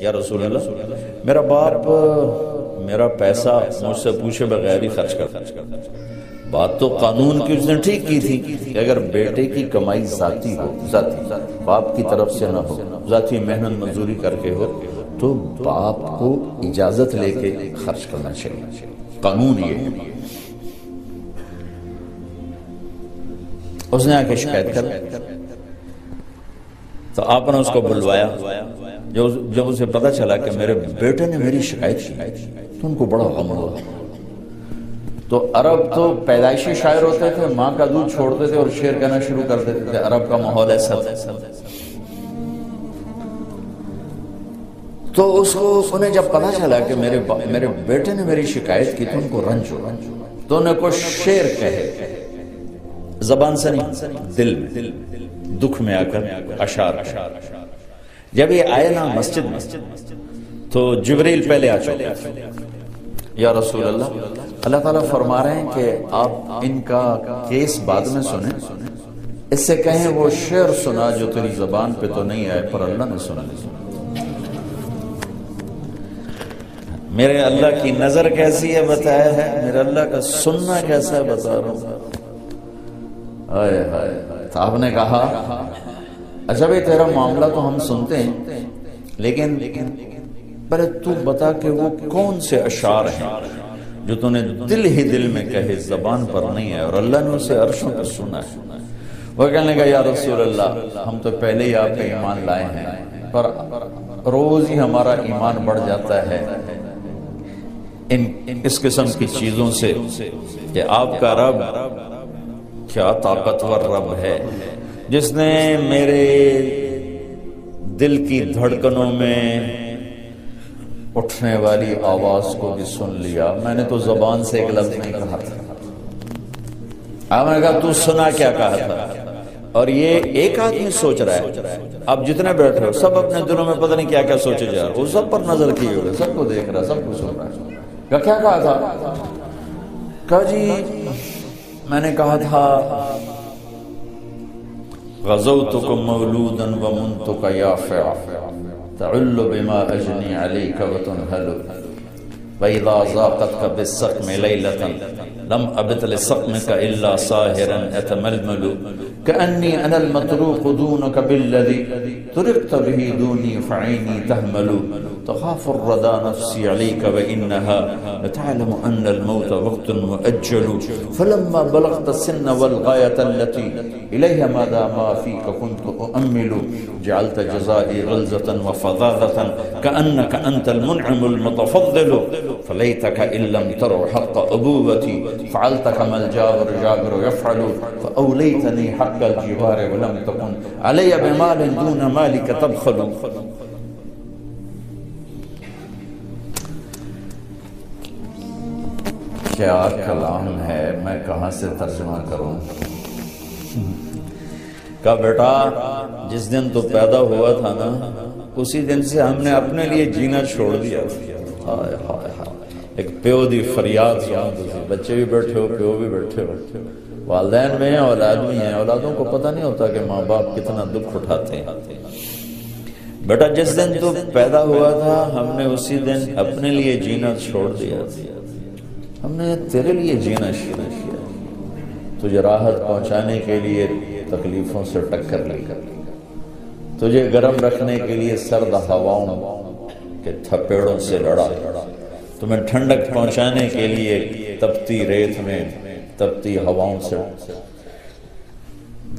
یا رسول اللہ میرا باپ میرا پیسہ مجھ سے پوچھے بغیر ہی خرچ کرتا ہے۔ بات تو قانون کی اس نے ٹھیک کی تھی کہ اگر بیٹے کی کمائی ذاتی ہو، ذاتی باپ کی طرف سے نہ ہو، ذاتی محنت مزدوری کر کے ہو، تو باپ کو اجازت لے کے خرچ کرنا چاہیے، قانون یہ ہے۔ اس نے آ کے شکایت کر تو آپ نے اس کو بلوایا۔ جب اسے پتا چلا کہ میرے بیٹے نے میری شکایت کی تو ان کو بڑا غم ہوا۔ تو عرب تو پیدائشی شاعر ہوتے تھے، ماں کا دودھ چھوڑتے تھے اور شعر کہنا شروع کر دیتے تھے، عرب کا ماحول ایسا تھا۔ تو اس کو انہیں جب پتا چلا کہ میرے بیٹے نے میری شکایت کی تو ان کو رنج ہوا، تو انہیں کچھ شعر کہے، زبان سے نہیں دل میں، دکھ میں آ کر اشعار۔ جب یہ آئے نا مسجد میں تو جبریل پہلے آ چکے، یا رسول اللہ تعالیٰ فرما رہے ہیں کہ آپ ان کا کیس بعد میں سنیں، اس سے کہیں وہ شعر سنا جو تیری زبان پہ تو نہیں آئے پر اللہ نے سنا۔ میرے اللہ کی نظر کیسی ہے بتایا ہے، میرے اللہ کا سننا کیسا ہے بتا رہا ہوں۔ تو آپ نے کہا اچھا بھائی تیرا معاملہ تو ہم سنتے ہیں، لیکن پہلے تو بتا کہ وہ کون سے اشعار ہیں جو تو نے دل ہی دل میں کہے، زبان پر نہیں ہے اور اللہ نے اسے عرشوں پر سنا ہے۔ وہ کہنے لگا یا رسول اللہ ہم تو پہلے ہی آپ کا ایمان لائے ہیں، پر روز ہی ہمارا ایمان بڑھ جاتا ہے اس قسم کی چیزوں سے کہ آپ کا رب کیا طاقتور رب ہے، جس نے میرے دل کی دھڑکنوں میں اٹھنے والی آواز کو بھی سن لیا۔ میں نے تو زبان سے ایک لفظ نہیں کہا تھا، آپ نے کہا تو سنا کیا کہا تھا۔ اور یہ ایک آدمی سوچ رہا ہے، اب جتنے بیٹھے ہو سب اپنے دلوں میں پتہ نہیں کیا کیا سوچے جا رہے، وہ سب پر نظر کیے ہوئے، سب کو دیکھ رہا، سب کو سن رہا ہے۔ کیا کہا تھا؟ کہا جی میں نے کہا تھا غزوتکم مولودا ومنتک یافع تعل بما اجنی علیک وتنہل وَإِذَا ضَاقَتْكَ بِالسَّقْمِ لَيْلَةً لَمْ أَبِتْ لِسَقْمِكَ إِلَّا صَاهِرًا أَتَمَلْمَلُ كَأَنِّي أَنَا الْمَطْرُوقُ دُونَكَ بِالَّذِي تُرِقْتَ بِهِ دُونِي فَعَيْنِي تَهْمَلُ تَخَافُ الرَّدَى نَفْسِي عَلَيْكَ وَإِنَّهَا لَتَعْلَمُ أَنَّ الْمَوْتَ وَقْتٌ مُؤَجَّلُ فَلَمَّا بَلَغْتَ السِّنَّ وَالْغَايَةَ الَّتِي إِلَيْهَا مَدَى مَا فِيكَ كُنْتُ أُؤَمِّلُ جَعَلْتَ جَزَائِي غَلْظَةً وَفَظَاظَةً كَأَنَّكَ أَنْتَ الْمُنْعِمُ الْمُتَفَضِّلُ فليتك إن لم تروا حق أبوتي فعلت كما الجابر جابر يفعل فأوليتني حق الجوار ولم تكن علي بمال دون مالك تبخل۔ کیا کلام ہے، میں کہاں سے ترجمہ کروں؟ کہا بیٹا جس دن تو پیدا ہوا تھا نا اسی دن سے ہم نے اپنے لیے جینا چھوڑ دیا۔ ہائے ہائے ہائے، ایک پیو دی فریاد سنو، بچے بھی بیٹھے ہو، پیو بھی بیٹھے ہو، والدین میں ہیں، اولاد بھی ہیں، اولادوں کو پتہ نہیں ہوتا کہ ماں باپ کتنا دکھ اٹھاتے ہیں۔ بیٹا جس دن تو پیدا ہوا تھا ہم نے اسی دن اپنے لیے جینا چھوڑ دیا، ہم نے تیرے لیے جینا شروع کیا، تجھے راحت پہنچانے کے لیے تکلیفوں سے ٹکر لی، تجھے گرم رکھنے کے لیے سرد ہواؤں کے تھپیڑوں سے لڑا، تمہیں ٹھنڈک پہنچانے کے لیے تپتی ریت میں تپتی ہواؤں سے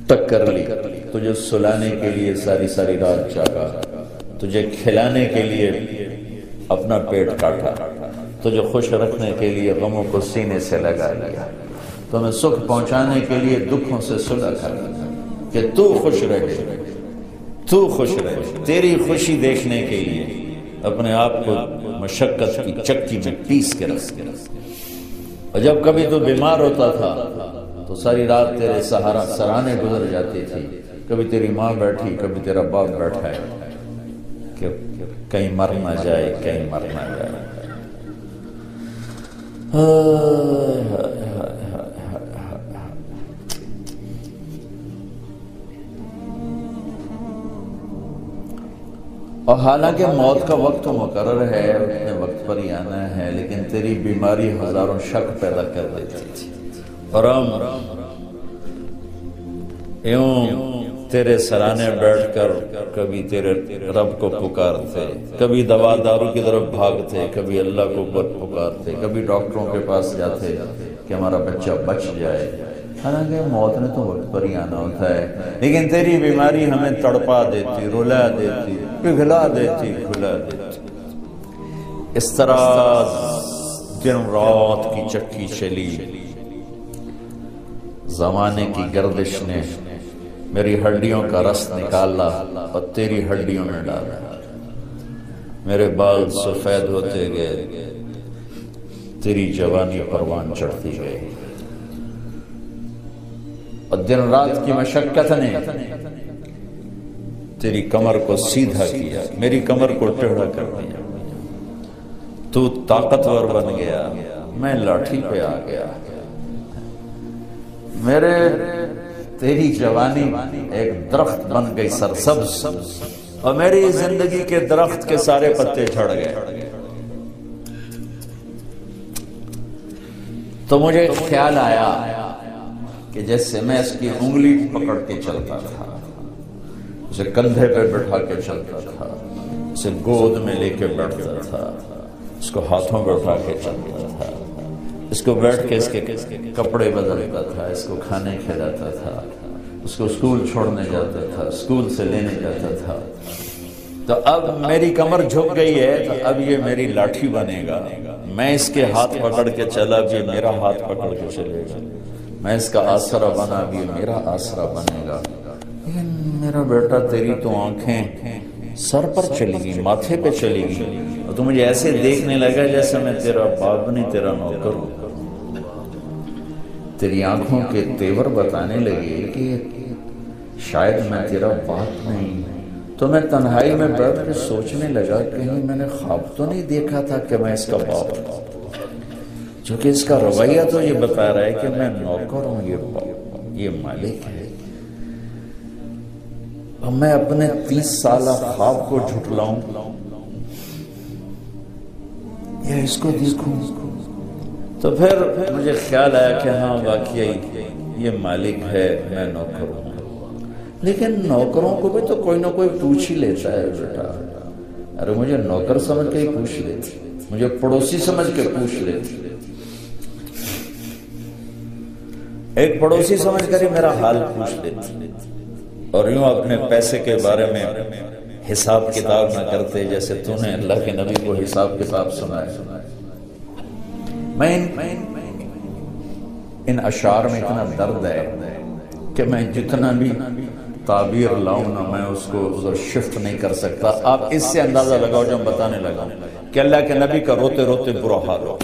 ٹکر لی، تجھے سلانے کے لیے ساری ساری رات جاگا، تجھے کھلانے کے لیے اپنا پیٹ کاٹا، تجھے خوش رکھنے کے لیے غموں کو سینے سے لگا لیا، تمہیں سکھ پہنچانے کے لیے دکھوں سے صلح کر کہ تو خوش رہے، تو خوش رہے، تیری خوشی دیکھنے کے لیے اپنے آپ کو مشقت کی چکی میں پیس کے رکھ۔ اور جب کبھی تو بیمار ہوتا تھا تو ساری رات تیرے سرانے گزر جاتی تھی، کبھی تیری ماں بیٹھی، کبھی تیرا باپ بیٹھا ہے کہ کہیں مر نہ جائے، کہیں مر نہ جائے۔ اور حالانکہ موت کا وقت تو مقرر ہے، اتنے وقت پر ہی آنا ہے، لیکن تیری بیماری ہزاروں شک پیدا کر دیتی تھی، اور ہم یوں تیرے سرانے بیٹھ کر کبھی تیرے رب کو پکارتے، کبھی دوا دارو کی طرف بھاگتے، کبھی اللہ کو پکارتے، کبھی ڈاکٹروں کے پاس جاتے کہ ہمارا بچہ بچ جائے، حالانکہ موت نے تو وقت پر ہی آنا ہوتا ہے، لیکن تیری بیماری ہمیں تڑپا دیتی، رلا دیتی، پگھلا دیتی، کھلا دیتی۔ اس طرح دن رات کی چکی چلی، زمانے کی گردش نے میری ہڈیوں کا رس نکالا اور تیری ہڈیوں میں ڈالا، میرے بال سفید ہوتے گئے، تیری جوانی پروان چڑھتی گئی، اور دن رات کی مشقت نے تیری کمر کو سیدھا کیا، میری کمر کو ٹیڑھا کر دیا، تو طاقتور بن گیا، میں لاٹھی پہ آ گیا، میرے تیری جوانی ایک درخت بن گئی سرسبز، اور میری زندگی کے درخت کے سارے پتے جھڑ گئے۔ تو مجھے خیال آیا کہ جیسے میں اس کی انگلی پکڑ کے چلتا تھا، اسے کندھے پہ بٹھا کے چلتا تھا، اسے گود میں لے کے بیٹھتا تھا، اس کو ہاتھوں پہ اٹھا کے چلتا تھا، اس کو بیٹھ کے اس کے کپڑے بدلتا تھا، اس کو کھانے کھلاتا تھا، اس کو اسکول چھوڑنے جاتا تھا، اسکول سے لینے جاتا تھا، تو اب میری کمر جھک گئی ہے، تو اب یہ میری لاٹھی بنے گا، میں اس کے ہاتھ پکڑ کے چلا، اب یہ میرا ہاتھ پکڑ کے چلے گا، میں اس کا آسرا بنا، اب یہ میرا آسرا بنے گا۔ لیکن میرا بیٹا تیری تو آنکھیں سر پر چلی گئی، ماتھے پہ چلی گئی، اور تو مجھے ایسے دیکھنے لگا جیسے میں تیرا باپ نہیں، تیرا نوکر ہوں۔ تیری آنکھوں کے تیور بتانے لگے کہ شاید میں تیرا باپ نہیں، تو میں تنہائی میں بیٹھ کے سوچنے لگا کہیں میں نے خواب تو نہیں دیکھا تھا کہ میں اس کا باپ ہوں، چونکہ اس کا رویہ تو یہ بتا رہا ہے کہ میں نوکر ہوں، یہ مالک ہے، اور میں اپنے 30 سالہ خواب کو جھٹلاؤں یا اس کو دیکھوں؟ تو پھر مجھے خیال آیا کہ ہاں واقعی یہ مالک ہے، میں نوکر ہوں، لیکن نوکروں کو بھی تو کوئی نہ کوئی پوچھ ہی لیتا ہے بیٹا، ارے مجھے نوکر سمجھ کے ہی پوچھ لیتی، مجھے پڑوسی سمجھ کے پوچھ لیتی، ایک پڑوسی سمجھ کر ہی میرا حال پوچھ لیتی، اور یوں اپنے پیسے کے بارے میں حساب کتاب نہ کرتے جیسے تو نے اللہ کے نبی کو حساب کتاب سنایا۔ میں ان اشعار میں اتنا درد ہے کہ میں جتنا بھی تعبیر لاؤں نا، میں اس کو ادھر شفٹ نہیں کر سکتا۔ آپ اس سے اندازہ لگاؤ جو ہم بتانے لگا کہ اللہ کے نبی کا روتے روتے برا حال ہو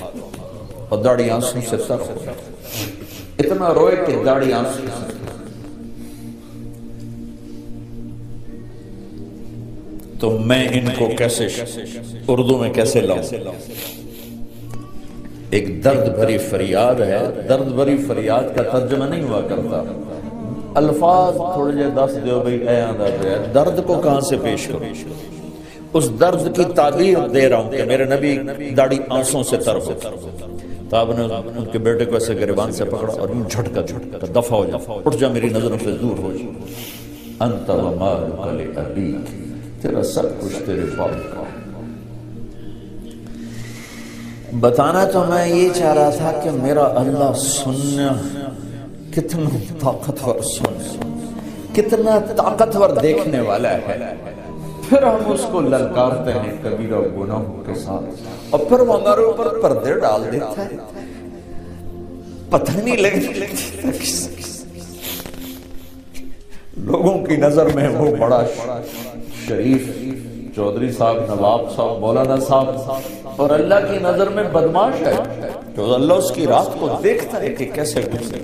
اور داڑھی آنسوں سے سر ہو، اتنا روئے کہ داڑھی آنسوں سے۔ تو میں ان کو کیسے اردو میں کیسے لاؤں؟ ایک درد بھری فریاد ہے، درد بھری فریاد کا ترجمہ نہیں ہوا کرتا، الفاظ تھوڑے جے دس دیو بھئی اے آندہ دے، درد کو کہاں سے پیش کروں؟ اس درد کی تعبیر دے رہا ہوں کہ میرے نبی داڑھی آنسوں سے تر ہوتا۔ تو آپ نے ان کے بیٹے کو ایسے گریبان سے پکڑا اور یوں جھٹکا دفع ہو جا، اٹھ جا، میری نظروں سے دور ہو جا، انت و مالک لابیک، تیرا سب کچھ تیرے باپ کا۔ بتانا تو میں یہ چاہ رہا تھا کہ میرا اللہ سننا کتنا طاقتور، سننا کتنا طاقتور دیکھنے والا ہے، پھر ہم اس کو للکارتے ہیں کبیرہ گناہوں کے ساتھ، اور پھر وہ ہمارے اوپر پردے ڈال دیتا ہے، پتہ نہیں لگتا لوگوں کی نظر میں وہ بڑا شریف چودھری صاحب، نواب صاحب، مولانا صاحب، اور اللہ کی نظر میں بدماش ہے، تو اللہ اس کی رات کو دیکھتا ہے کہ کیسے گزرے،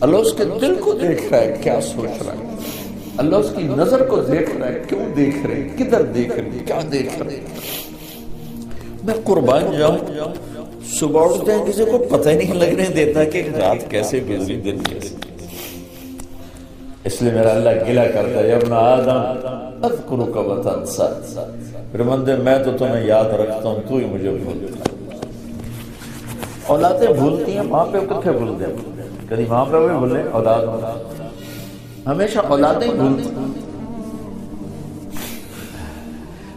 اللہ اس کے دل کو دیکھ رہا ہے کیا سوچ رہا ہے، اللہ اس کی نظر کو دیکھ رہا ہے، کیوں دیکھ رہے، کدھر دیکھ رہے، کیا دیکھ رہے۔ میں قربان جاؤں، صبح اٹھتے ہیں کسی کو پتہ ہی نہیں لگنے دیتا کہ رات کیسے گزری، دن کیسے۔ اس لیے میرا اللہ گلہ کرتا ہے، یا ابن آدم اذکرک وتنسا، پھر بندے میں تو تمہیں یاد رکھتا ہوں، تو ہی مجھے بھولتا ہے۔ اولادیں بھولتی ہیں، ماں پہ کتنے بھول دیں، کبھی ماں پہ بھی بھولے، اولاد ہمیشہ اولادیں بھولتی ہیں۔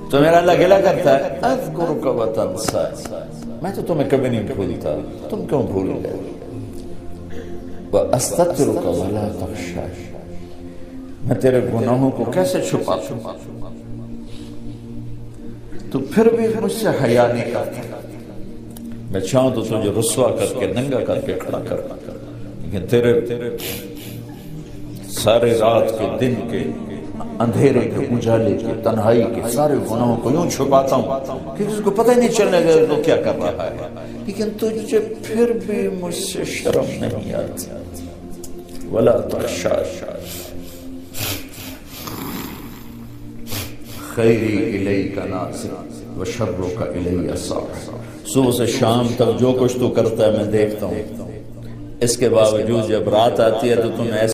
تو میرا اللہ گلہ کرتا ہے اذکرک وتنسا، میں تو تمہیں کبھی نہیں بھولتا، تم کیوں بھول گئے؟ وَأَسْتَتِرُكَ وَلَا تَخْشَى، میں تیرے گناہوں کو کیسے چھپاتا ہوں، تو پھر بھی مجھ سے حیا نہیں کرتا۔ میں چاہوں تو تجھے رسوا کر کے ننگا کر کے کھڑا کر، لیکن تیرے سارے رات کے، دن کے، اندھیرے کے، اجالے کے، تنہائی کے سارے گناہوں کو یوں چھپاتا ہوں کہ اس کو پتہ ہی نہیں چلنے گا تو کیا کر رہا ہے، لیکن تجھے پھر بھی مجھ سے شرم نہیں آتی۔ وَلَا تَخْشَى خیری الیک ناظر وشرک الی صاعد، صبح سے شام تک جو کچھ تو کرتا ہے میں دیکھتا ہوں، اس کے باوجود جب رات آتی ہے تو تم ایسے